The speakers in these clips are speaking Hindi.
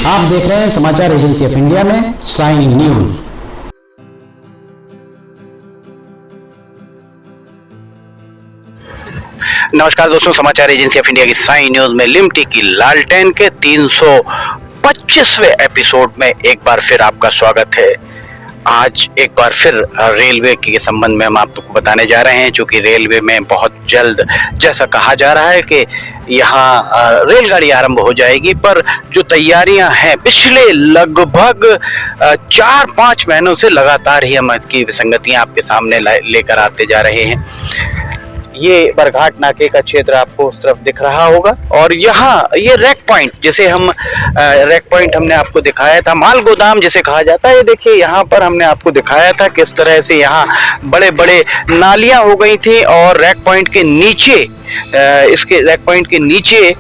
आप देख रहे हैं समाचार एजेंसी ऑफ इंडिया में साइन न्यूज। नमस्कार दोस्तों, समाचार एजेंसी ऑफ इंडिया की साइन न्यूज में लिमटी की लालटेन के 325वें एपिसोड में एक बार फिर आपका स्वागत है। आज एक बार फिर रेलवे के संबंध में हम आपको बताने जा रहे हैं, क्योंकि रेलवे में बहुत जल्द जैसा कहा जा रहा है कि यहाँ रेलगाड़ी आरंभ हो जाएगी, पर जो तैयारियां हैं पिछले लगभग 4-5 महीनों से लगातार ही हम इसकी विसंगतियां आपके सामने लेकर आते जा रहे हैं। ये बरघाट नाके का क्षेत्र आपको उस तरफ दिख रहा होगा, और यहाँ ये रैक पॉइंट, जिसे हम रैक पॉइंट हमने आपको दिखाया था, माल गोदाम जिसे कहा जाता है। ये देखिए यहाँ पर हमने आपको दिखाया था किस तरह से यहाँ बड़े बड़े नालियां हो गई थी, और रैक पॉइंट के नीचे इसके रैक पॉइंट के नीचे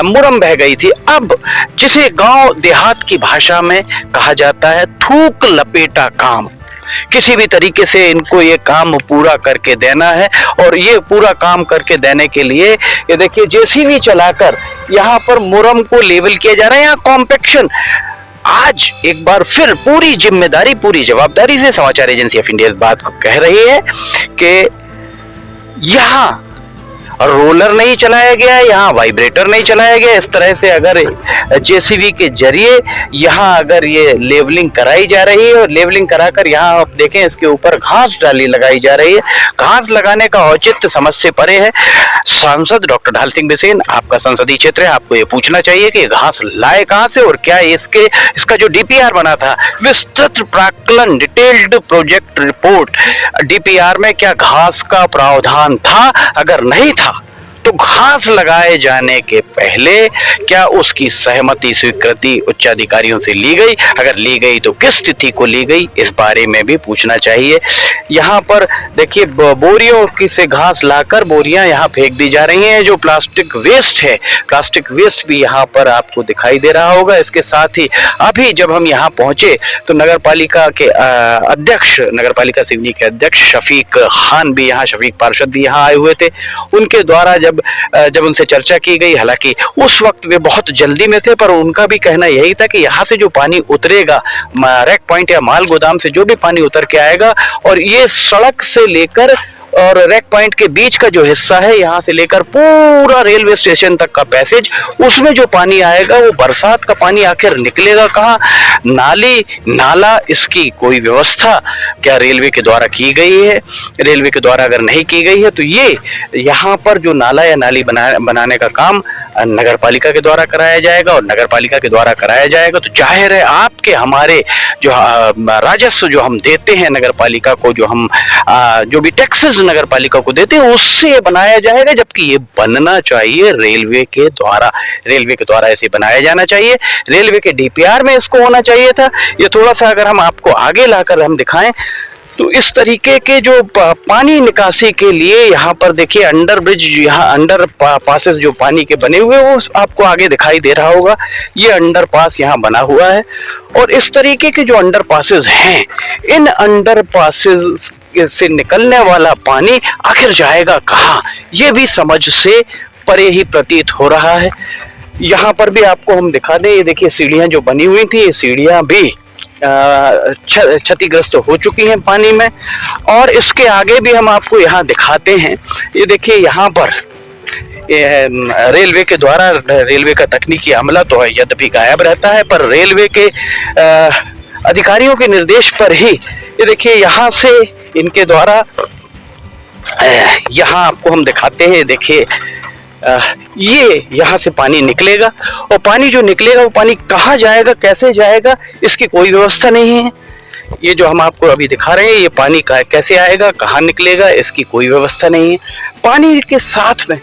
मुरम बह गई थी। अब जिसे गांव देहात की भाषा में कहा जाता है थूक लपेटा काम, किसी भी तरीके से इनको ये काम पूरा करके देना है। और ये पूरा काम करके देने के लिए ये देखिए जेसीबी चलाकर यहाँ पर मुरम को लेवल किया जा रहा है। यहाँ कॉम्पैक्शन आज एक बार फिर पूरी जिम्मेदारी, पूरी जवाबदारी से समाचार एजेंसी ऑफ इंडिया इस बात को कह रही है कि यहाँ रोलर नहीं चलाया गया, यहाँ वाइब्रेटर नहीं चलाया गया। इस तरह से अगर जेसीबी के जरिए यहाँ अगर ये लेवलिंग कराई जा रही है, और लेवलिंग कराकर यहाँ आप देखें इसके ऊपर घास डाली लगाई जा रही है। घास लगाने का औचित्य समझ से परे है। सांसद डॉक्टर ढाल सिंह बिसेन, आपका संसदीय क्षेत्र है, आपको ये पूछना चाहिए कि घास लाए कहाँ से, और क्या इसका जो डीपीआर बना था, विस्तृत प्राक्कलन डिटेल्ड प्रोजेक्ट रिपोर्ट, डीपीआर में क्या घास का प्रावधान था? अगर नहीं था तो घास लगाए जाने के पहले क्या उसकी सहमति, स्वीकृति उच्च अधिकारियों से ली गई? अगर ली गई तो किस तिथि को ली गई, इस बारे में भी पूछना चाहिए। यहाँ पर देखिए बोरियों की से घास लाकर बोरियां यहाँ फेंक दी जा रही हैं। जो प्लास्टिक वेस्ट है, प्लास्टिक वेस्ट भी यहाँ पर आपको दिखाई दे रहा होगा। इसके साथ ही अभी जब हम यहाँ पहुंचे तो नगर पालिका के अध्यक्ष, नगर पालिका सिवनी के अध्यक्ष शफीक खान भी यहाँ, शफीक पार्षद भी यहाँ आए हुए थे। उनके द्वारा जब उनसे चर्चा की गई, हालांकि उस वक्त वे बहुत जल्दी में थे, पर उनका भी कहना यही था कि यहाँ से जो पानी उतरेगा रैक पॉइंट या माल गोदाम से जो भी पानी उतर के आएगा, और ये सड़क से लेकर और रैक पॉइंट के बीच का जो हिस्सा है, यहाँ से लेकर पूरा रेलवे स्टेशन तक का पैसेज, उसमें जो पानी आएगा वो बरसात का पानी आखिर निकलेगा कहाँ? नाली नाला, इसकी कोई व्यवस्था क्या रेलवे के द्वारा की गई है? रेलवे के द्वारा अगर नहीं की गई है तो ये यहाँ पर जो नाला या नाली बनाने का काम नगर पालिका के द्वारा कराया जाएगा, और नगर पालिका के द्वारा कराया जाएगा तो जाहिर है आपके हमारे जो राजस्व जो हम देते हैं नगर पालिका को, जो भी टैक्सेस नगर पालिका को देते हैं, उससे बनाया जाएगा। जबकि ये बनना चाहिए रेलवे के द्वारा, रेलवे के द्वारा ऐसे बनाया जाना चाहिए। रेलवे के डीपीआर में इसको होना चाहिए था। ये थोड़ा सा अगर हम आपको आगे लाकर हम दिखाएं तो इस तरीके के जो पानी निकासी के लिए यहाँ पर देखिए अंडर ब्रिज, यहाँ अंडर पासेस जो पानी के बने हुए वो आपको आगे दिखाई दे रहा होगा। ये अंडर पास यहाँ बना हुआ है, और इस तरीके के जो अंडर पासेस हैं, इन अंडर पासेस से निकलने वाला पानी आखिर जाएगा कहाँ, ये भी समझ से परे ही प्रतीत हो रहा है। यहाँ पर भी आपको हम दिखा दें, ये देखिए सीढ़ियाँ जो बनी हुई थी, ये सीढ़ियाँ भी क्षतिग्रस्त हो चुकी हैं पानी में। और इसके आगे भी हम आपको यहाँ दिखाते हैं, ये देखिए यहाँ पर रेलवे के द्वारा, रेलवे का तकनीकी अमला तो यद्यपि गायब रहता है, पर रेलवे के अधिकारियों के निर्देश पर ही ये देखिए यहाँ से इनके द्वारा यहाँ आपको हम दिखाते हैं। देखिए ये यहाँ से पानी निकलेगा, और पानी जो निकलेगा वो पानी कहाँ जाएगा, कैसे जाएगा, इसकी कोई व्यवस्था नहीं है। ये जो हम आपको अभी दिखा रहे हैं, ये पानी कैसे आएगा, कहाँ निकलेगा, इसकी कोई व्यवस्था नहीं है। पानी के साथ में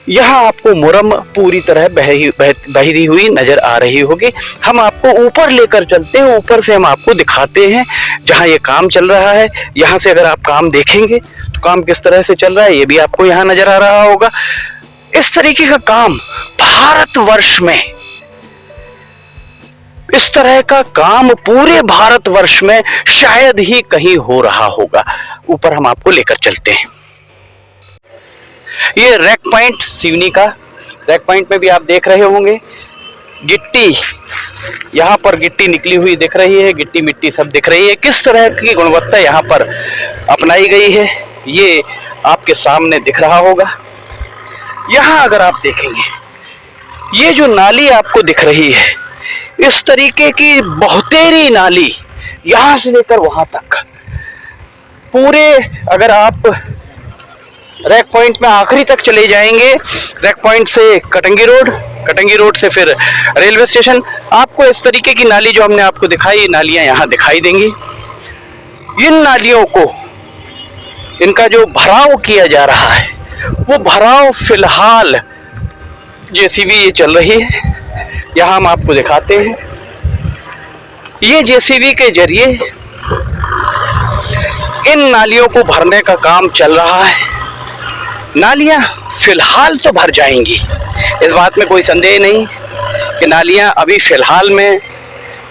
यहाँ आपको मुरम पूरी तरह बही हुई नजर आ रही होगी। हम आपको ऊपर लेकर चलते हैं, ऊपर से हम आपको दिखाते हैं जहाँ ये काम चल रहा है। यहाँ से अगर आप काम देखेंगे तो काम किस तरह से चल रहा है ये भी आपको यहाँ नजर आ रहा होगा। इस तरीके का काम भारतवर्ष में, इस तरह का काम पूरे भारतवर्ष में शायद ही कहीं हो रहा होगा। ऊपर हम आपको लेकर चलते हैं। ये रैक पॉइंट सिवनी का रैक पॉइंट में भी आप देख रहे होंगे गिट्टी, यहाँ पर गिट्टी निकली हुई दिख रही है, गिट्टी मिट्टी सब दिख रही है। किस तरह की गुणवत्ता यहाँ पर अपनाई गई है ये आपके सामने दिख रहा होगा। यहाँ अगर आप देखेंगे ये जो नाली आपको दिख रही है, इस तरीके की बहुतेरी नाली यहाँ से लेकर वहां तक पूरे, अगर आप रैक पॉइंट में आखिरी तक चले जाएंगे, रैक पॉइंट से कटंगी रोड से फिर रेलवे स्टेशन, आपको इस तरीके की नाली जो हमने आपको दिखाई, नालियां यहाँ दिखाई देंगी। इन नालियों को, इनका जो भराव किया जा रहा है, वो भराव फिलहाल जेसीबी ये चल रही है, यहाँ हम आपको दिखाते हैं। ये जेसीबी के जरिए इन नालियों को भरने का काम चल रहा है। नालियां फिलहाल तो भर जाएंगी, इस बात में कोई संदेह नहीं कि नालियां अभी फिलहाल में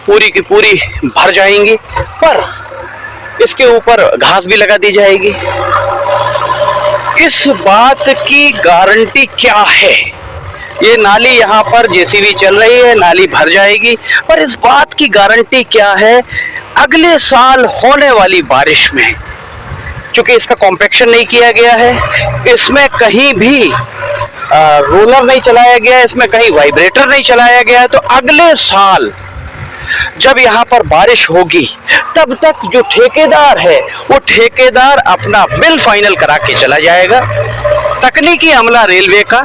पूरी की पूरी भर जाएंगी, पर इसके ऊपर घास भी लगा दी जाएगी। इस बात की गारंटी क्या है? ये नाली यहाँ पर जेसीबी चल रही है, नाली भर जाएगी, पर इस बात की गारंटी क्या है? अगले साल होने वाली बारिश में, चूंकि इसका कॉम्पैक्शन नहीं किया गया है, इसमें कहीं भी रोलर नहीं चलाया गया है, इसमें कहीं वाइब्रेटर नहीं चलाया गया है, तो अगले साल जब यहाँ पर बारिश होगी तब तक जो ठेकेदार है वो ठेकेदार अपना बिल फाइनल करा के चला जाएगा। तकनीकी अमला रेलवे का,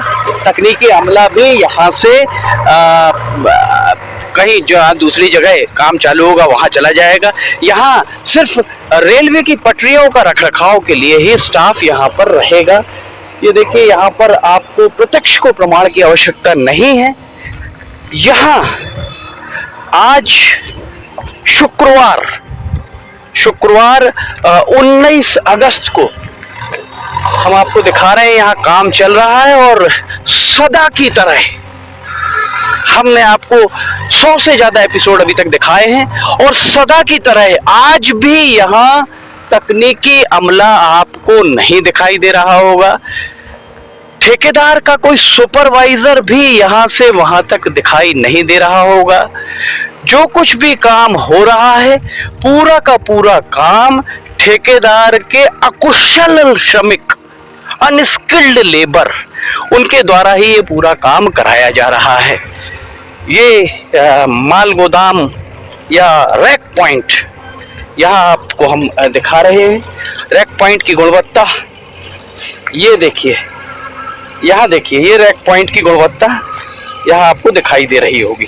तकनीकी अमला भी यहाँ से कहीं जहाँ दूसरी जगह काम चालू होगा वहाँ चला जाएगा। यहाँ सिर्फ रेलवे की पटरियों का रखरखाव के लिए ही स्टाफ यहाँ पर रहेगा। ये देखिए, यहाँ पर आपको प्रत्यक्ष को प्रमाण की आवश्यकता नहीं है। यहाँ आज शुक्रवार 19 अगस्त को हम आपको दिखा रहे हैं, यहाँ काम चल रहा है और सदा की तरह हमने आपको 100 से ज्यादा एपिसोड अभी तक दिखाए हैं और सदा की तरह आज भी यहाँ तकनीकी अमला आपको नहीं दिखाई दे रहा होगा। ठेकेदार का कोई सुपरवाइजर भी यहाँ से वहां तक दिखाई नहीं दे रहा होगा। जो कुछ भी काम हो रहा है, पूरा का पूरा काम ठेकेदार के अकुशल श्रमिक, अनस्किल्ड लेबर, उनके द्वारा ही ये पूरा काम कराया जा रहा है। ये माल गोदाम या रैक पॉइंट यहाँ आपको हम दिखा रहे हैं। रैक पॉइंट की गुणवत्ता ये देखिए, यहाँ देखिए, ये रैक पॉइंट की गुणवत्ता यहाँ आपको दिखाई दे रही होगी।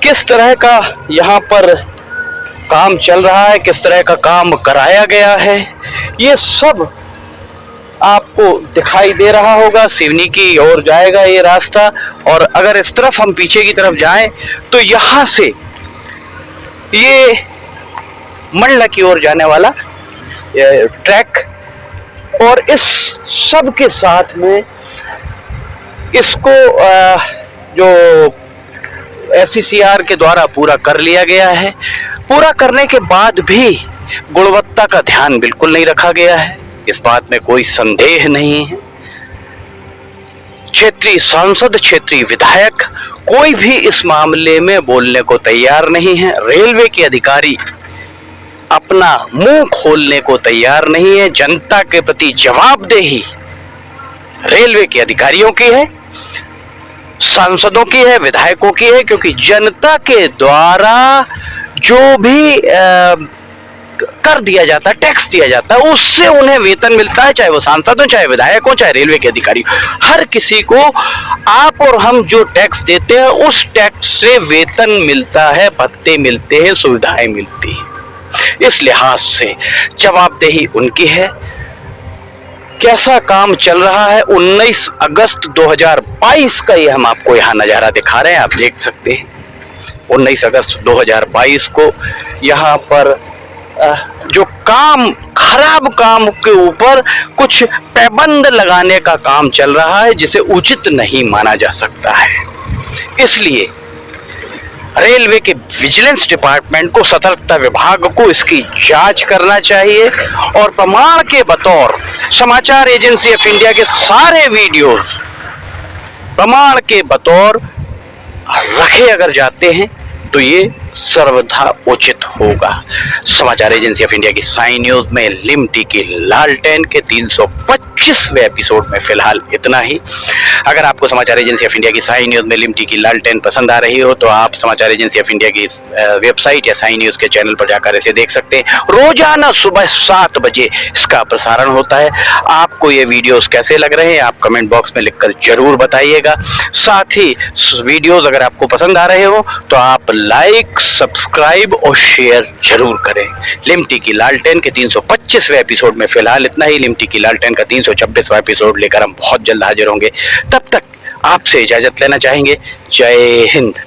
किस तरह का यहाँ पर काम चल रहा है, किस तरह का काम कराया गया है, ये सब आपको दिखाई दे रहा होगा। सिवनी की ओर जाएगा ये रास्ता, और अगर इस तरफ हम पीछे की तरफ जाएं तो यहाँ से ये मंडला की ओर जाने वाला ट्रैक, और इस सब के साथ में इसको जो SCCR के द्वारा पूरा कर लिया गया है। पूरा करने के बाद भी गुणवत्ता का ध्यान बिल्कुल नहीं रखा गया है, इस बात में कोई संदेह नहीं है। क्षेत्रीय सांसद, क्षेत्रीय विधायक कोई भी इस मामले में बोलने को तैयार नहीं है। रेलवे के अधिकारी अपना मुंह खोलने को तैयार नहीं है। जनता के प्रति जवाबदेही रेलवे के अधिकारियों की है, सांसदों की है, विधायकों की है, क्योंकि जनता के द्वारा जो भी कर दिया जाता है, टैक्स दिया जाता है, उससे उन्हें वेतन मिलता है, चाहे वो सांसद हो, चाहे विधायक हो, चाहे रेलवे के अधिकारी हो। हर किसी को आप और हम जो टैक्स देते हैं उस टैक्स से वेतन मिलता है, भत्ते मिलते हैं, सुविधाएं मिलती हैं। इस लिहाज से जवाबदेही उनकी है। कैसा काम चल रहा है 19 अगस्त 2022 का, ये हम आपको यहाँ नज़ारा दिखा रहे हैं, आप देख सकते हैं। 19 अगस्त 2022 को यहाँ पर जो काम, खराब काम के ऊपर कुछ पाबंद लगाने का काम चल रहा है, जिसे उचित नहीं माना जा सकता है। इसलिए रेलवे के विजिलेंस डिपार्टमेंट को, सतर्कता विभाग को इसकी जांच करना चाहिए, और प्रमाण के बतौर समाचार एजेंसी ऑफ इंडिया के सारे वीडियोस प्रमाण के बतौर रखे अगर जाते हैं तो ये सर्वथा उचित होगा। समाचार एजेंसी ऑफ इंडिया की साइन न्यूज में लिमटी की लालटेन के 325वें एपिसोड में फिलहाल इतना ही। अगर आपको समाचार एजेंसी ऑफ इंडिया की साइन न्यूज में लिमटी की लालटेन पसंद आ रही हो तो आप समाचार एजेंसी ऑफ इंडिया की वेबसाइट या साइन न्यूज के चैनल पर जाकर इसे देख सकते हैं। रोजाना सुबह 7 बजे इसका प्रसारण होता है। आपको ये वीडियोस कैसे लग रहे हैं आप कमेंट बॉक्स में लिखकर जरूर बताइएगा। साथ ही वीडियोस अगर आपको पसंद आ रहे हो तो आप लाइक, सब्सक्राइब और शेयर जरूर करें। लिमटी की लालटेन के 325वें एपिसोड में फिलहाल इतना ही। लिमटी की लालटेन का 326वां एपिसोड लेकर हम बहुत जल्द हाजिर होंगे। तब तक आपसे इजाजत लेना चाहेंगे। जय हिंद।